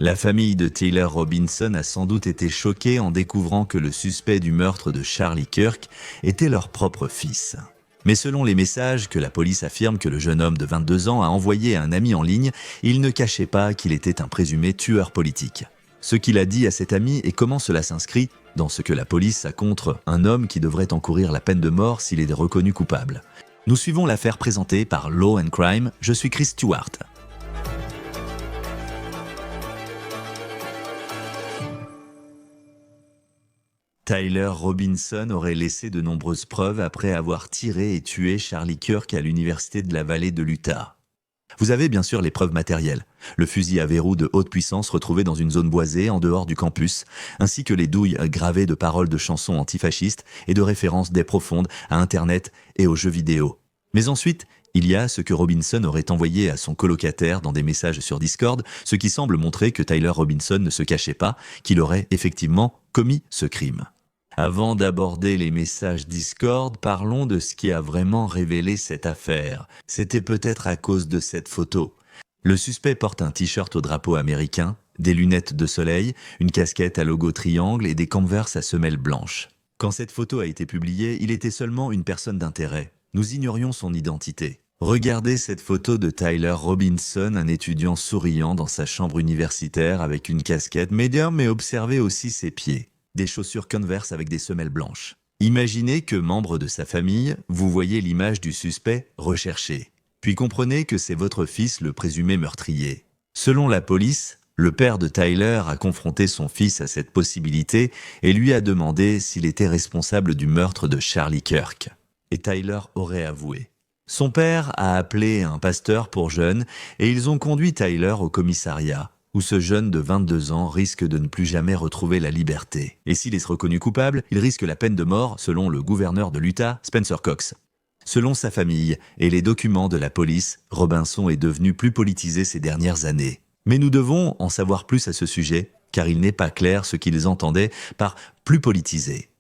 La famille de Taylor Robinson a sans doute été choquée en découvrant que le suspect du meurtre de Charlie Kirk était leur propre fils. Mais selon les messages que la police affirme que le jeune homme de 22 ans a envoyés à un ami en ligne, il ne cachait pas qu'il était un présumé tueur politique. Ce qu'il a dit à cet ami et comment cela s'inscrit dans ce que la police a contre un homme qui devrait encourir la peine de mort s'il est reconnu coupable. Nous suivons l'affaire présentée par Law & Crime, je suis Chris Stewart. Tyler Robinson aurait laissé de nombreuses preuves après avoir tiré et tué Charlie Kirk à l'université de la vallée de l'Utah. Vous avez bien sûr les preuves matérielles, le fusil à verrou de haute puissance retrouvé dans une zone boisée en dehors du campus, ainsi que les douilles gravées de paroles de chansons antifascistes et de références des profondes à Internet et aux jeux vidéo. Mais ensuite, il y a ce que Robinson aurait envoyé à son colocataire dans des messages sur Discord, ce qui semble montrer que Tyler Robinson ne se cachait pas, qu'il aurait effectivement commis ce crime. Avant d'aborder les messages Discord, parlons de ce qui a vraiment révélé cette affaire. C'était peut-être à cause de cette photo. Le suspect porte un t-shirt au drapeau américain, des lunettes de soleil, une casquette à logo triangle et des Converse à semelles blanches. Quand cette photo a été publiée, il était seulement une personne d'intérêt. Nous ignorions son identité. Regardez cette photo de Tyler Robinson, un étudiant souriant dans sa chambre universitaire avec une casquette médium, mais observez aussi ses pieds. Des chaussures Converse avec des semelles blanches. Imaginez que, membre de sa famille, vous voyez l'image du suspect recherché. Puis comprenez que c'est votre fils le présumé meurtrier. Selon la police, le père de Tyler a confronté son fils à cette possibilité et lui a demandé s'il était responsable du meurtre de Charlie Kirk. Et Tyler aurait avoué. Son père a appelé un pasteur pour jeunes et ils ont conduit Tyler au commissariat, où ce jeune de 22 ans risque de ne plus jamais retrouver la liberté. Et s'il est reconnu coupable, il risque la peine de mort, selon le gouverneur de l'Utah, Spencer Cox. Selon sa famille et les documents de la police, Robinson est devenu plus politisé ces dernières années. Mais nous devons en savoir plus à ce sujet, car il n'est pas clair ce qu'ils entendaient par « plus politisé ».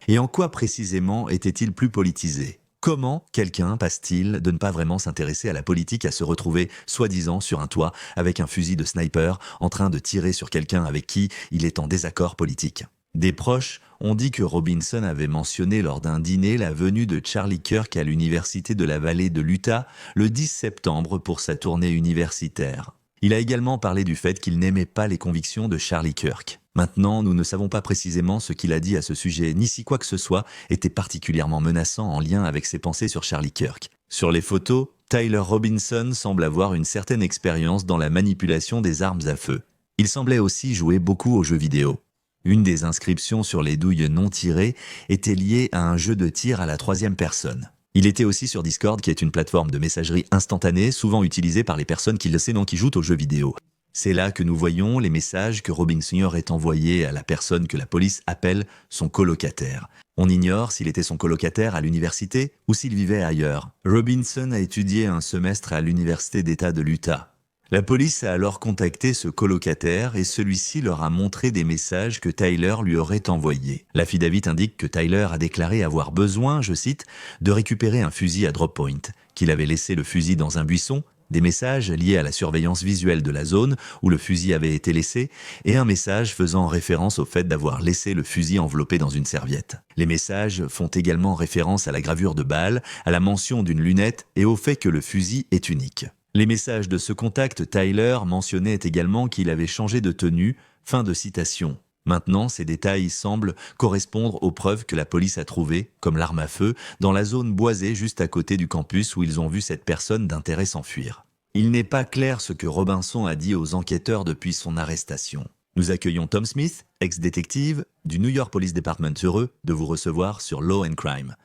Et en quoi précisément était-il plus politisé ? Comment quelqu'un passe-t-il de ne pas vraiment s'intéresser à la politique à se retrouver, soi-disant, sur un toit avec un fusil de sniper en train de tirer sur quelqu'un avec qui il est en désaccord politique ? Des proches ont dit que Robinson avait mentionné lors d'un dîner la venue de Charlie Kirk à l'université de la vallée de l'Utah le 10 septembre pour sa tournée universitaire. Il a également parlé du fait qu'il n'aimait pas les convictions de Charlie Kirk. Maintenant, nous ne savons pas précisément ce qu'il a dit à ce sujet, ni si quoi que ce soit était particulièrement menaçant en lien avec ses pensées sur Charlie Kirk. Sur les photos, Tyler Robinson semble avoir une certaine expérience dans la manipulation des armes à feu. Il semblait aussi jouer beaucoup aux jeux vidéo. Une des inscriptions sur les douilles non tirées était liée à un jeu de tir à la troisième personne. Il était aussi sur Discord, qui est une plateforme de messagerie instantanée, souvent utilisée par les personnes qui jouent aux jeux vidéo. C'est là que nous voyons les messages que Robinson aurait envoyés à la personne que la police appelle son colocataire. On ignore s'il était son colocataire à l'université ou s'il vivait ailleurs. Robinson a étudié un semestre à l'université d'État de l'Utah. La police a alors contacté ce colocataire et celui-ci leur a montré des messages que Tyler lui aurait envoyés. L'affidavit indique que Tyler a déclaré avoir besoin, je cite, de récupérer un fusil à drop point, qu'il avait laissé le fusil dans un buisson, des messages liés à la surveillance visuelle de la zone où le fusil avait été laissé et un message faisant référence au fait d'avoir laissé le fusil enveloppé dans une serviette. Les messages font également référence à la gravure de balle, à la mention d'une lunette et au fait que le fusil est unique. Les messages de ce contact, Tyler mentionnait également qu'il avait changé de tenue, fin de citation. Maintenant, ces détails semblent correspondre aux preuves que la police a trouvées, comme l'arme à feu, dans la zone boisée juste à côté du campus où ils ont vu cette personne d'intérêt s'enfuir. Il n'est pas clair ce que Robinson a dit aux enquêteurs depuis son arrestation. Nous accueillons Tom Smith, ex-détective du New York Police Department, heureux de vous recevoir sur Law & Crime.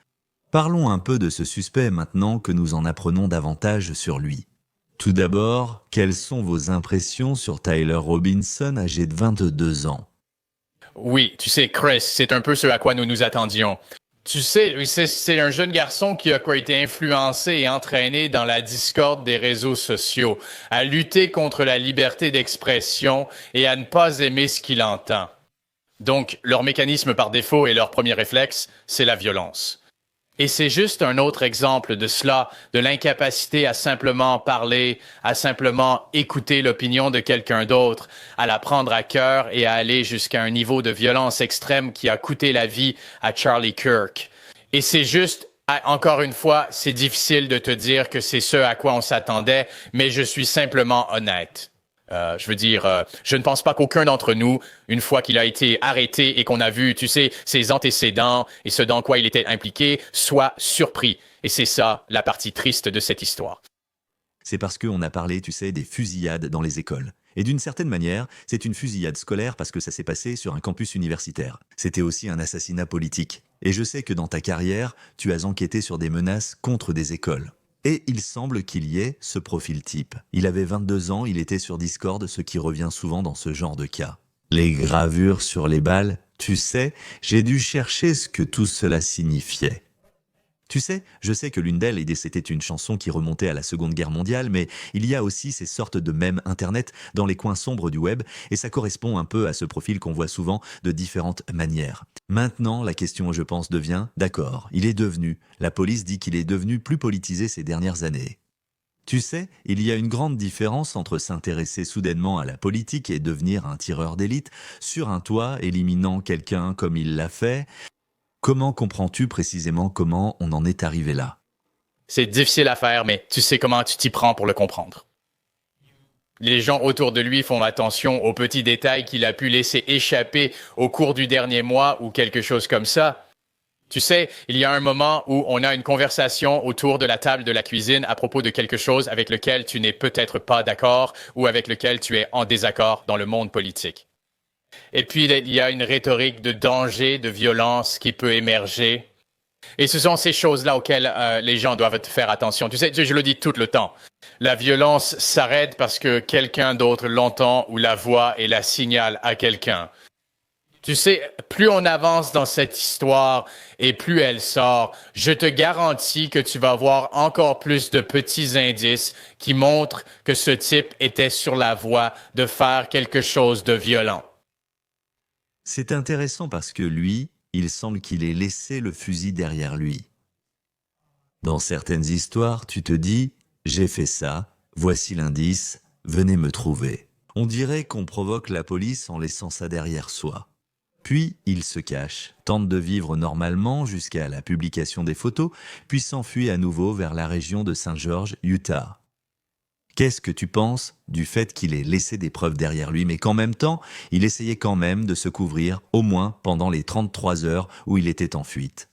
Parlons un peu de ce suspect maintenant que nous en apprenons davantage sur lui. Tout d'abord, quelles sont vos impressions sur Tyler Robinson, âgé de 22 ans ? Oui, tu sais, Chris, c'est un peu ce à quoi nous nous attendions. Tu sais, c'est un jeune garçon qui a été influencé et entraîné dans la discorde des réseaux sociaux, à lutter contre la liberté d'expression et à ne pas aimer ce qu'il entend. Donc, leur mécanisme par défaut et leur premier réflexe, c'est la violence. Et c'est juste un autre exemple de cela, de l'incapacité à simplement parler, à simplement écouter l'opinion de quelqu'un d'autre, à la prendre à cœur et à aller jusqu'à un niveau de violence extrême qui a coûté la vie à Charlie Kirk. Et c'est juste, encore une fois, c'est difficile de te dire que c'est ce à quoi on s'attendait, mais je suis simplement honnête. Je ne pense pas qu'aucun d'entre nous, une fois qu'il a été arrêté et qu'on a vu, tu sais, ses antécédents et ce dans quoi il était impliqué, soit surpris. Et c'est ça, la partie triste de cette histoire. C'est parce qu'on a parlé, tu sais, des fusillades dans les écoles. Et d'une certaine manière, c'est une fusillade scolaire parce que ça s'est passé sur un campus universitaire. C'était aussi un assassinat politique. Et je sais que dans ta carrière, tu as enquêté sur des menaces contre des écoles. Et il semble qu'il y ait ce profil type. Il avait 22 ans, il était sur Discord, ce qui revient souvent dans ce genre de cas. Les gravures sur les balles, tu sais, j'ai dû chercher ce que tout cela signifiait. Tu sais, je sais que l'une d'elles, et c'était une chanson qui remontait à la Seconde Guerre mondiale, mais il y a aussi ces sortes de mèmes Internet dans les coins sombres du web, et ça correspond un peu à ce profil qu'on voit souvent de différentes manières. Maintenant, la question, je pense, devient, d'accord, la police dit qu'il est devenu plus politisé ces dernières années. Tu sais, il y a une grande différence entre s'intéresser soudainement à la politique et devenir un tireur d'élite sur un toit, éliminant quelqu'un comme il l'a fait. Comment comprends-tu précisément comment on en est arrivé là? C'est difficile à faire, mais tu sais comment tu t'y prends pour le comprendre. Les gens autour de lui font attention aux petits détails qu'il a pu laisser échapper au cours du dernier mois ou quelque chose comme ça. Tu sais, il y a un moment où on a une conversation autour de la table de la cuisine à propos de quelque chose avec lequel tu n'es peut-être pas d'accord ou avec lequel tu es en désaccord dans le monde politique. Et puis, il y a une rhétorique de danger, de violence qui peut émerger. Et ce sont ces choses-là auxquelles les gens doivent faire attention. Tu sais, je le dis tout le temps. La violence s'arrête parce que quelqu'un d'autre l'entend ou la voit et la signale à quelqu'un. Tu sais, plus on avance dans cette histoire et plus elle sort, je te garantis que tu vas voir encore plus de petits indices qui montrent que ce type était sur la voie de faire quelque chose de violent. C'est intéressant parce que lui, il semble qu'il ait laissé le fusil derrière lui. Dans certaines histoires, tu te dis « j'ai fait ça, voici l'indice, venez me trouver ». On dirait qu'on provoque la police en laissant ça derrière soi. Puis, il se cache, tente de vivre normalement jusqu'à la publication des photos, puis s'enfuit à nouveau vers la région de Saint George, Utah. Qu'est-ce que tu penses du fait qu'il ait laissé des preuves derrière lui, mais qu'en même temps, il essayait quand même de se couvrir, au moins pendant les 33 heures où il était en fuite?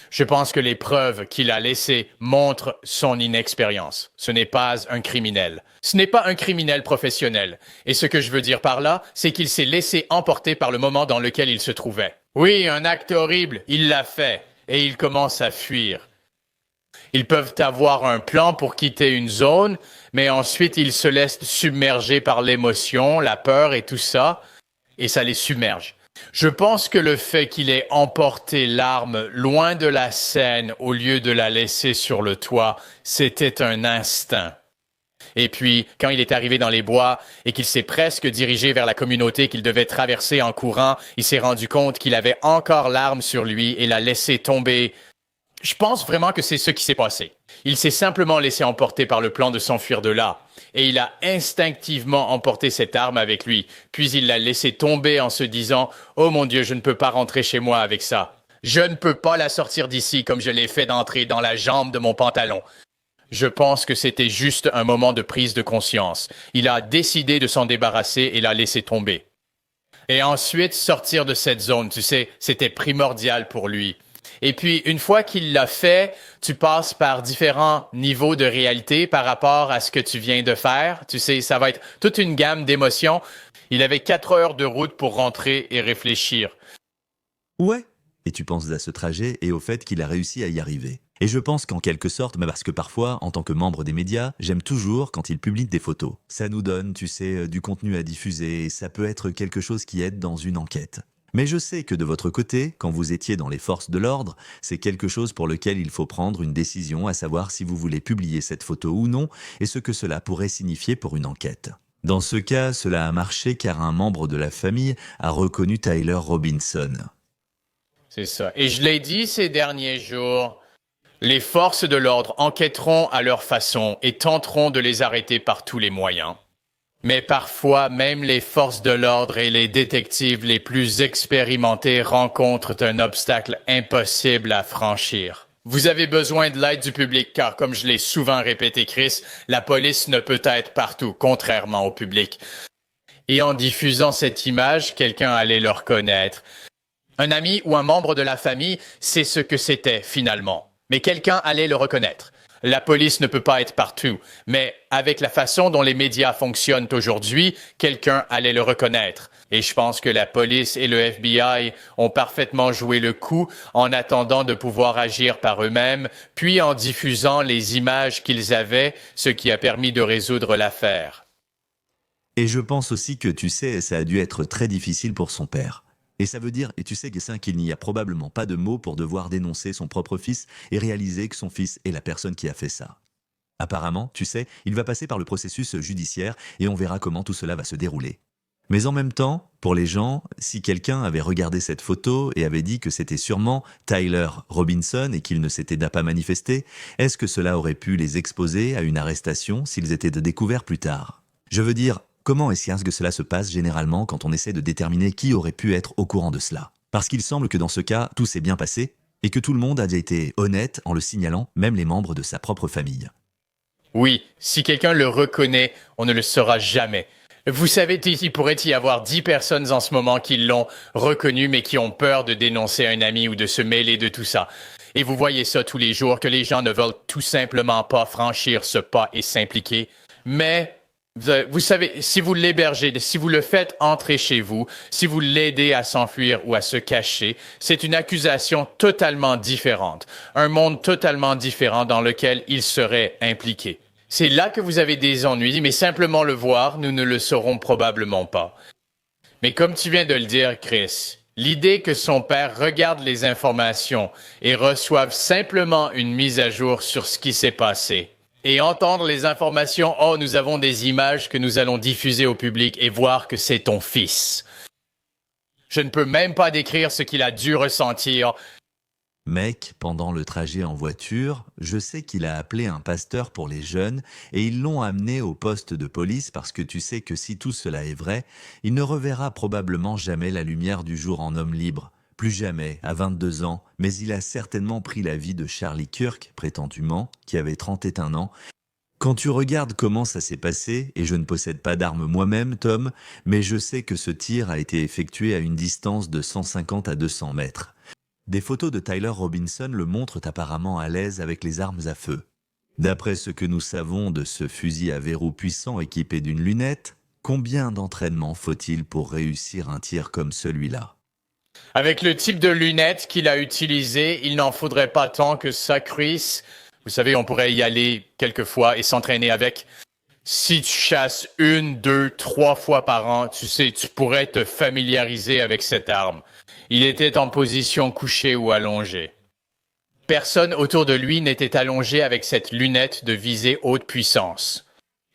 Je pense que les preuves qu'il a laissées montrent son inexpérience. Ce n'est pas un criminel. Ce n'est pas un criminel professionnel. Et ce que je veux dire par là, c'est qu'il s'est laissé emporter par le moment dans lequel il se trouvait. Oui, un acte horrible, il l'a fait. Et il commence à fuir. Ils peuvent avoir un plan pour quitter une zone, mais ensuite ils se laissent submerger par l'émotion, la peur et tout ça, et ça les submerge. Je pense que le fait qu'il ait emporté l'arme loin de la scène au lieu de la laisser sur le toit, c'était un instinct. Et puis, quand il est arrivé dans les bois et qu'il s'est presque dirigé vers la communauté qu'il devait traverser en courant, il s'est rendu compte qu'il avait encore l'arme sur lui et l'a laissé tomber. Je pense vraiment que c'est ce qui s'est passé. Il s'est simplement laissé emporter par le plan de s'enfuir de là. Et il a instinctivement emporté cette arme avec lui. Puis il l'a laissé tomber en se disant « Oh mon Dieu, je ne peux pas rentrer chez moi avec ça. Je ne peux pas la sortir d'ici comme je l'ai fait d'entrer dans la jambe de mon pantalon. » Je pense que c'était juste un moment de prise de conscience. Il a décidé de s'en débarrasser et l'a laissé tomber. Et ensuite, sortir de cette zone, tu sais, c'était primordial pour lui. Et puis, une fois qu'il l'a fait, tu passes par différents niveaux de réalité par rapport à ce que tu viens de faire. Tu sais, ça va être toute une gamme d'émotions. Il avait 4 heures de route pour rentrer et réfléchir. Ouais. Et tu penses à ce trajet et au fait qu'il a réussi à y arriver. Et je pense qu'en quelque sorte, mais parce que parfois, en tant que membre des médias, j'aime toujours quand ils publient des photos. Ça nous donne, tu sais, du contenu à diffuser et ça peut être quelque chose qui aide dans une enquête. Mais je sais que de votre côté, quand vous étiez dans les forces de l'ordre, c'est quelque chose pour lequel il faut prendre une décision, à savoir si vous voulez publier cette photo ou non, et ce que cela pourrait signifier pour une enquête. Dans ce cas, cela a marché car un membre de la famille a reconnu Tyler Robinson. C'est ça. Et je l'ai dit ces derniers jours, les forces de l'ordre enquêteront à leur façon et tenteront de les arrêter par tous les moyens. Mais parfois, même les forces de l'ordre et les détectives les plus expérimentés rencontrent un obstacle impossible à franchir. Vous avez besoin de l'aide du public car, comme je l'ai souvent répété, Chris, la police ne peut être partout, contrairement au public. Et en diffusant cette image, quelqu'un allait le reconnaître. Un ami ou un membre de la famille, c'est ce que c'était finalement. Mais quelqu'un allait le reconnaître. La police ne peut pas être partout, mais avec la façon dont les médias fonctionnent aujourd'hui, quelqu'un allait le reconnaître. Et je pense que la police et le FBI ont parfaitement joué le coup en attendant de pouvoir agir par eux-mêmes, puis en diffusant les images qu'ils avaient, ce qui a permis de résoudre l'affaire. Et je pense aussi que, tu sais, ça a dû être très difficile pour son père. Et ça veut dire, et tu sais, Guessin, qu'il n'y a probablement pas de mots pour devoir dénoncer son propre fils et réaliser que son fils est la personne qui a fait ça. Apparemment, tu sais, il va passer par le processus judiciaire et on verra comment tout cela va se dérouler. Mais en même temps, pour les gens, si quelqu'un avait regardé cette photo et avait dit que c'était sûrement Tyler Robinson et qu'il ne s'était pas manifesté, est-ce que cela aurait pu les exposer à une arrestation s'ils étaient découverts plus tard? Je veux dire, comment est-ce que cela se passe généralement quand on essaie de déterminer qui aurait pu être au courant de cela? Parce qu'il semble que dans ce cas, tout s'est bien passé et que tout le monde a déjà été honnête en le signalant, même les membres de sa propre famille. Oui, si quelqu'un le reconnaît, on ne le saura jamais. Vous savez, il pourrait y avoir 10 personnes en ce moment qui l'ont reconnu, mais qui ont peur de dénoncer un ami ou de se mêler de tout ça. Et vous voyez ça tous les jours, que les gens ne veulent tout simplement pas franchir ce pas et s'impliquer. Mais vous savez, si vous l'hébergez, si vous le faites entrer chez vous, si vous l'aidez à s'enfuir ou à se cacher, c'est une accusation totalement différente, un monde totalement différent dans lequel il serait impliqué. C'est là que vous avez des ennuis, mais simplement le voir, nous ne le saurons probablement pas. Mais comme tu viens de le dire, Chris, l'idée que son père regarde les informations et reçoive simplement une mise à jour sur ce qui s'est passé, et entendre les informations, « Oh, nous avons des images que nous allons diffuser au public et voir que c'est ton fils. » Je ne peux même pas décrire ce qu'il a dû ressentir. Mec, pendant le trajet en voiture, je sais qu'il a appelé un pasteur pour les jeunes et ils l'ont amené au poste de police parce que tu sais que si tout cela est vrai, il ne reverra probablement jamais la lumière du jour en homme libre. Plus jamais, à 22 ans, mais il a certainement pris la vie de Charlie Kirk, prétendument, qui avait 31 ans. Quand tu regardes comment ça s'est passé, et je ne possède pas d'arme moi-même, Tom, mais je sais que ce tir a été effectué à une distance de 150 à 200 mètres. Des photos de Tyler Robinson le montrent apparemment à l'aise avec les armes à feu. D'après ce que nous savons de ce fusil à verrou puissant équipé d'une lunette, combien d'entraînement faut-il pour réussir un tir comme celui-là? Avec le type de lunettes qu'il a utilisé, il n'en faudrait pas tant que ça, Chris. Vous savez, on pourrait y aller quelques fois et s'entraîner avec. Si tu chasses 1, 2, 3 fois par an, tu sais, tu pourrais te familiariser avec cette arme. Il était en position couchée ou allongée. Personne autour de lui n'était allongé avec cette lunette de visée haute puissance.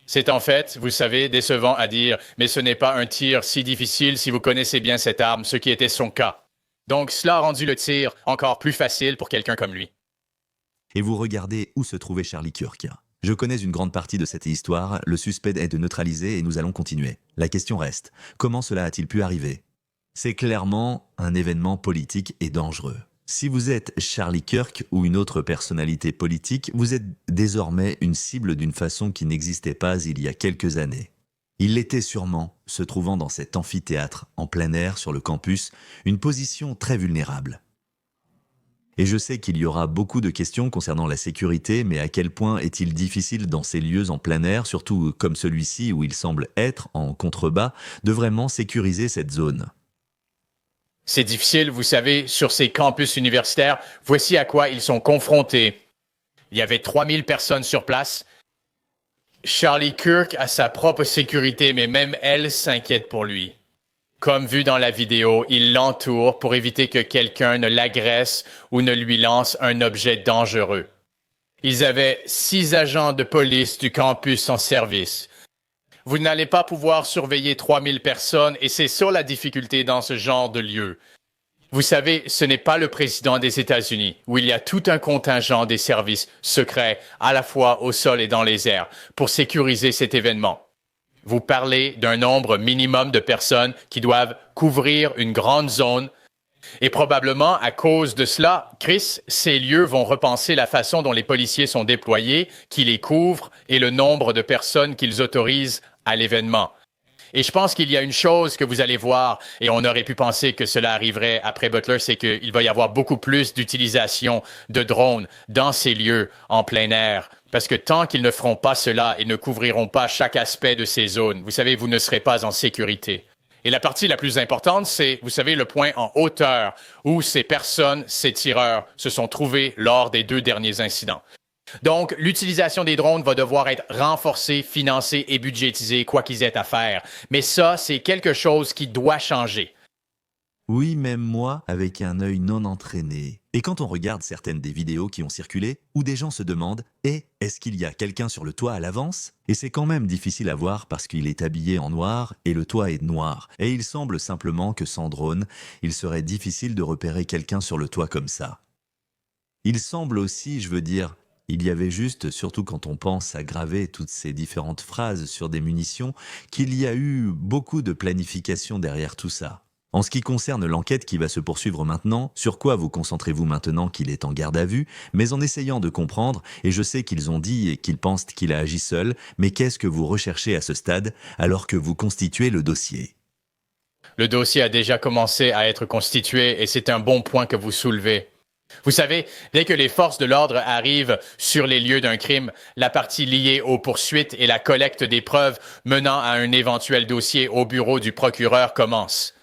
C'est en fait, vous savez, décevant à dire, mais ce n'est pas un tir si difficile si vous connaissez bien cette arme, ce qui était son cas. Donc cela a rendu le tir encore plus facile pour quelqu'un comme lui. Et vous regardez où se trouvait Charlie Kirk. Je connais une grande partie de cette histoire, le suspect est de neutraliser et nous allons continuer. La question reste, comment cela a-t-il pu arriver? C'est clairement un événement politique et dangereux. Si vous êtes Charlie Kirk ou une autre personnalité politique, vous êtes désormais une cible d'une façon qui n'existait pas il y a quelques années. Il l'était sûrement, se trouvant dans cet amphithéâtre, en plein air, sur le campus, une position très vulnérable. Et je sais qu'il y aura beaucoup de questions concernant la sécurité, mais à quel point est-il difficile dans ces lieux en plein air, surtout comme celui-ci où il semble être, en contrebas, de vraiment sécuriser cette zone? C'est difficile, vous savez, sur ces campus universitaires, voici à quoi ils sont confrontés. Il y avait 3000 personnes sur place. Charlie Kirk a sa propre sécurité, mais même elle s'inquiète pour lui. Comme vu dans la vidéo, il l'entoure pour éviter que quelqu'un ne l'agresse ou ne lui lance un objet dangereux. Ils avaient 6 agents de police du campus en service. Vous n'allez pas pouvoir surveiller 3000 personnes et c'est sur la difficulté dans ce genre de lieu. Vous savez, ce n'est pas le président des États-Unis, où il y a tout un contingent des services secrets, à la fois au sol et dans les airs, pour sécuriser cet événement. Vous parlez d'un nombre minimum de personnes qui doivent couvrir une grande zone. Et probablement, à cause de cela, Chris, ces lieux vont repenser la façon dont les policiers sont déployés, qui les couvrent et le nombre de personnes qu'ils autorisent à l'événement. Et je pense qu'il y a une chose que vous allez voir, et on aurait pu penser que cela arriverait après Butler, c'est qu'il va y avoir beaucoup plus d'utilisation de drones dans ces lieux en plein air. Parce que tant qu'ils ne feront pas cela et ne couvriront pas chaque aspect de ces zones, vous savez, vous ne serez pas en sécurité. Et la partie la plus importante, c'est, vous savez, le point en hauteur où ces personnes, ces tireurs, se sont trouvés lors des 2 derniers incidents. Donc, l'utilisation des drones va devoir être renforcée, financée et budgétisée, quoi qu'ils aient à faire. Mais ça, c'est quelque chose qui doit changer. Oui, même moi, avec un œil non entraîné. Et quand on regarde certaines des vidéos qui ont circulé, où des gens se demandent « est-ce qu'il y a quelqu'un sur le toit à l'avance ?» Et c'est quand même difficile à voir parce qu'il est habillé en noir et le toit est noir. Et il semble simplement que sans drone, il serait difficile de repérer quelqu'un sur le toit comme ça. Il semble aussi, je veux dire, il y avait juste, surtout quand on pense à graver toutes ces différentes phrases sur des munitions, qu'il y a eu beaucoup de planification derrière tout ça. En ce qui concerne l'enquête qui va se poursuivre maintenant, sur quoi vous concentrez-vous maintenant qu'il est en garde à vue, mais en essayant de comprendre, et je sais qu'ils ont dit et qu'ils pensent qu'il a agi seul, mais qu'est-ce que vous recherchez à ce stade alors que vous constituez le dossier? Le dossier a déjà commencé à être constitué et c'est un bon point que vous soulevez. Vous savez, dès que les forces de l'ordre arrivent sur les lieux d'un crime, la partie liée aux poursuites et la collecte des preuves menant à un éventuel dossier au bureau du procureur commence.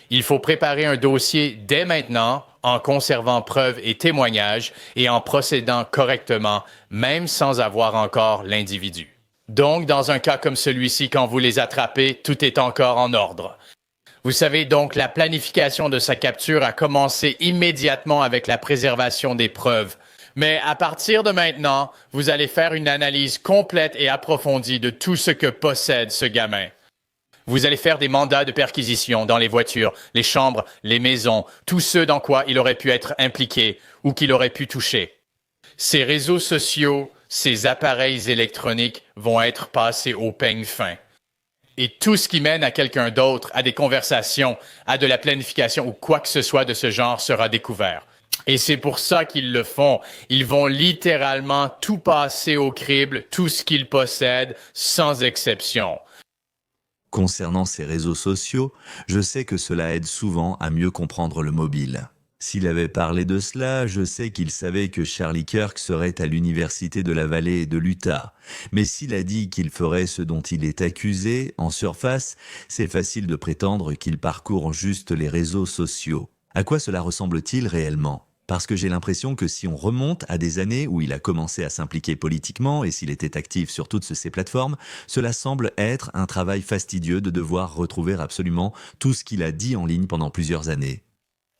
Il faut préparer un dossier dès maintenant en conservant preuves et témoignages et en procédant correctement, même sans avoir encore l'individu. Donc, dans un cas comme celui-ci, quand vous les attrapez, tout est encore en ordre. Vous savez donc, la planification de sa capture a commencé immédiatement avec la préservation des preuves. Mais à partir de maintenant, vous allez faire une analyse complète et approfondie de tout ce que possède ce gamin. Vous allez faire des mandats de perquisition dans les voitures, les chambres, les maisons, tout ce dans quoi il aurait pu être impliqué ou qu'il aurait pu toucher. Ces réseaux sociaux, ces appareils électroniques vont être passés au peigne fin. Et tout ce qui mène à quelqu'un d'autre, à des conversations, à de la planification ou quoi que ce soit de ce genre sera découvert. Et c'est pour ça qu'ils le font. Ils vont littéralement tout passer au crible, tout ce qu'ils possèdent, sans exception. Concernant ces réseaux sociaux, je sais que cela aide souvent à mieux comprendre le mobile. S'il avait parlé de cela, je sais qu'il savait que Charlie Kirk serait à l'université de la vallée de l'Utah. Mais s'il a dit qu'il ferait ce dont il est accusé, en surface, c'est facile de prétendre qu'il parcourt juste les réseaux sociaux. À quoi cela ressemble-t-il réellement ? Parce que j'ai l'impression que si on remonte à des années où il a commencé à s'impliquer politiquement et s'il était actif sur toutes ces plateformes, cela semble être un travail fastidieux de devoir retrouver absolument tout ce qu'il a dit en ligne pendant plusieurs années.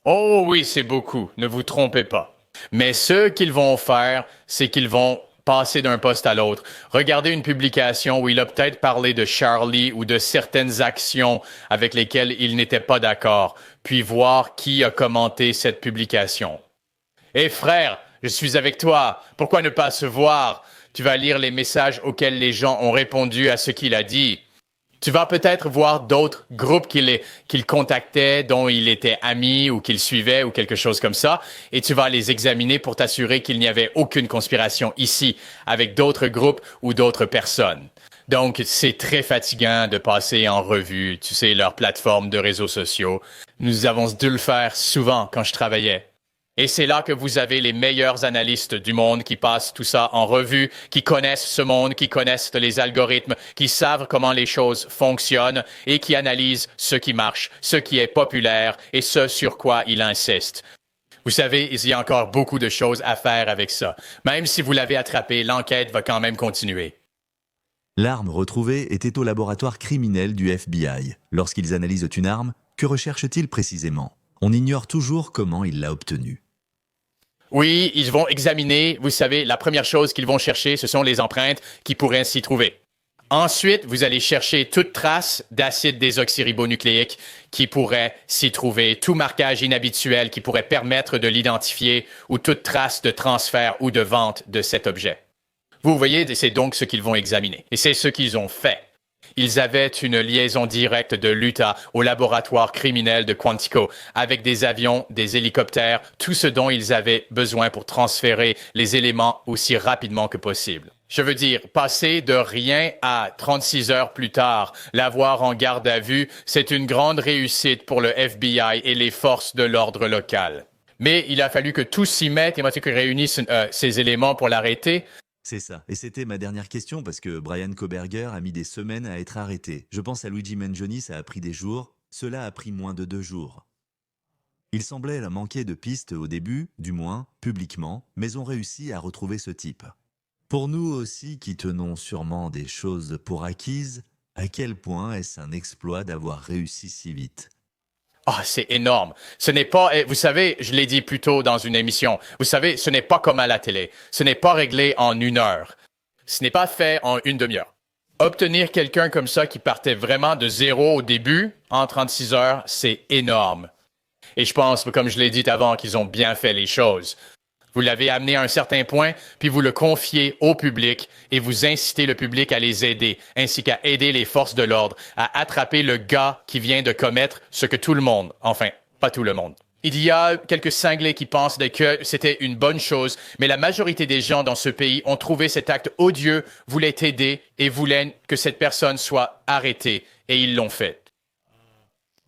Oh oui, c'est beaucoup, ne vous trompez pas. Mais ce qu'ils vont faire, c'est qu'ils vont passer d'un poste à l'autre. Regardez une publication où il a peut-être parlé de Charlie ou de certaines actions avec lesquelles il n'était pas d'accord, puis voir qui a commenté cette publication. Hé frère, je suis avec toi, pourquoi ne pas se voir? Tu vas lire les messages auxquels les gens ont répondu à ce qu'il a dit. Tu vas peut-être voir d'autres groupes qu'il contactait, dont il était ami ou qu'il suivait ou quelque chose comme ça, et tu vas les examiner pour t'assurer qu'il n'y avait aucune conspiration ici avec d'autres groupes ou d'autres personnes. Donc, c'est très fatigant de passer en revue, tu sais, leurs plateformes de réseaux sociaux. Nous avons dû le faire souvent quand je travaillais. Et c'est là que vous avez les meilleurs analystes du monde qui passent tout ça en revue, qui connaissent ce monde, qui connaissent les algorithmes, qui savent comment les choses fonctionnent et qui analysent ce qui marche, ce qui est populaire et ce sur quoi ils insistent. Vous savez, il y a encore beaucoup de choses à faire avec ça. Même si vous l'avez attrapé, l'enquête va quand même continuer. L'arme retrouvée était au laboratoire criminel du FBI. Lorsqu'ils analysent une arme, que recherchent-ils précisément ? On ignore toujours comment il l'a obtenue. Oui, ils vont examiner, vous savez, la première chose qu'ils vont chercher, ce sont les empreintes qui pourraient s'y trouver. Ensuite, vous allez chercher toute trace d'acide désoxyribonucléique qui pourrait s'y trouver, tout marquage inhabituel qui pourrait permettre de l'identifier ou toute trace de transfert ou de vente de cet objet. Vous voyez, c'est donc ce qu'ils vont examiner. Et c'est ce qu'ils ont fait. Ils avaient une liaison directe de l'Utah au laboratoire criminel de Quantico avec des avions, des hélicoptères, tout ce dont ils avaient besoin pour transférer les éléments aussi rapidement que possible. Je veux dire, passer de rien à 36 heures plus tard, l'avoir en garde à vue, c'est une grande réussite pour le FBI et les forces de l'ordre local. Mais il a fallu que tous s'y mettent et qu'ils réunissent ces éléments pour l'arrêter. C'est ça. Et c'était ma dernière question parce que Brian Koberger a mis des semaines à être arrêté. Je pense à Luigi Mangione, ça a pris des jours. Cela a pris moins de 2 jours. Il semblait manquer de pistes au début, du moins publiquement, mais ont réussi à retrouver ce type. Pour nous aussi qui tenons sûrement des choses pour acquises, à quel point est-ce un exploit d'avoir réussi si vite ? Ah, c'est énorme. Ce n'est pas, vous savez, je l'ai dit plus tôt dans une émission, vous savez, ce n'est pas comme à la télé. Ce n'est pas réglé en 1 heure. Ce n'est pas fait en 1 demi-heure. Obtenir quelqu'un comme ça qui partait vraiment de zéro au début, en 36 heures, c'est énorme. Et je pense, comme je l'ai dit avant, qu'ils ont bien fait les choses. Vous l'avez amené à un certain point, puis vous le confiez au public et vous incitez le public à les aider, ainsi qu'à aider les forces de l'ordre à attraper le gars qui vient de commettre ce que tout le monde, enfin, pas tout le monde. Il y a quelques cinglés qui pensent que c'était une bonne chose, mais la majorité des gens dans ce pays ont trouvé cet acte odieux, voulaient aider et voulaient que cette personne soit arrêtée, et ils l'ont fait.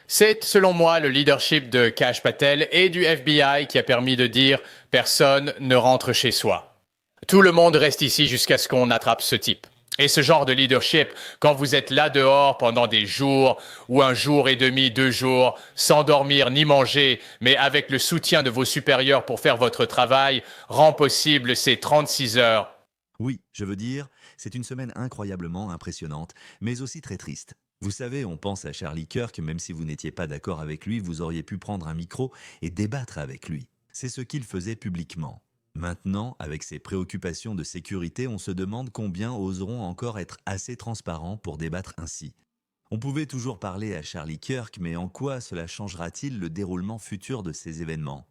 C'est, selon moi, le leadership de Kash Patel et du FBI qui a permis de dire « personne ne rentre chez soi ». Tout le monde reste ici jusqu'à ce qu'on attrape ce type. Et ce genre de leadership, quand vous êtes là dehors pendant des jours, ou 1 jour et demi, 2 jours, sans dormir ni manger, mais avec le soutien de vos supérieurs pour faire votre travail, rend possible ces 36 heures. Oui, je veux dire, c'est une semaine incroyablement impressionnante, mais aussi très triste. Vous savez, on pense à Charlie Kirk, même si vous n'étiez pas d'accord avec lui, vous auriez pu prendre un micro et débattre avec lui. C'est ce qu'il faisait publiquement. Maintenant, avec ses préoccupations de sécurité, on se demande combien oseront encore être assez transparents pour débattre ainsi. On pouvait toujours parler à Charlie Kirk, mais en quoi cela changera-t-il le déroulement futur de ces événements ?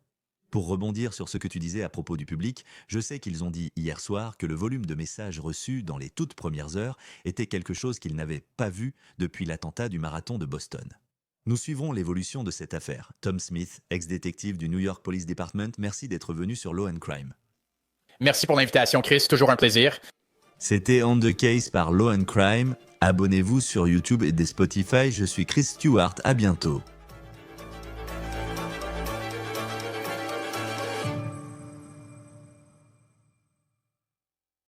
Pour rebondir sur ce que tu disais à propos du public, je sais qu'ils ont dit hier soir que le volume de messages reçus dans les toutes premières heures était quelque chose qu'ils n'avaient pas vu depuis l'attentat du marathon de Boston. Nous suivrons l'évolution de cette affaire. Tom Smith, ex-détective du New York Police Department, merci d'être venu sur Law & Crime. Merci pour l'invitation, Chris. Toujours un plaisir. C'était On the Case par Law & Crime. Abonnez-vous sur YouTube et des Spotify. Je suis Chris Stewart. À bientôt.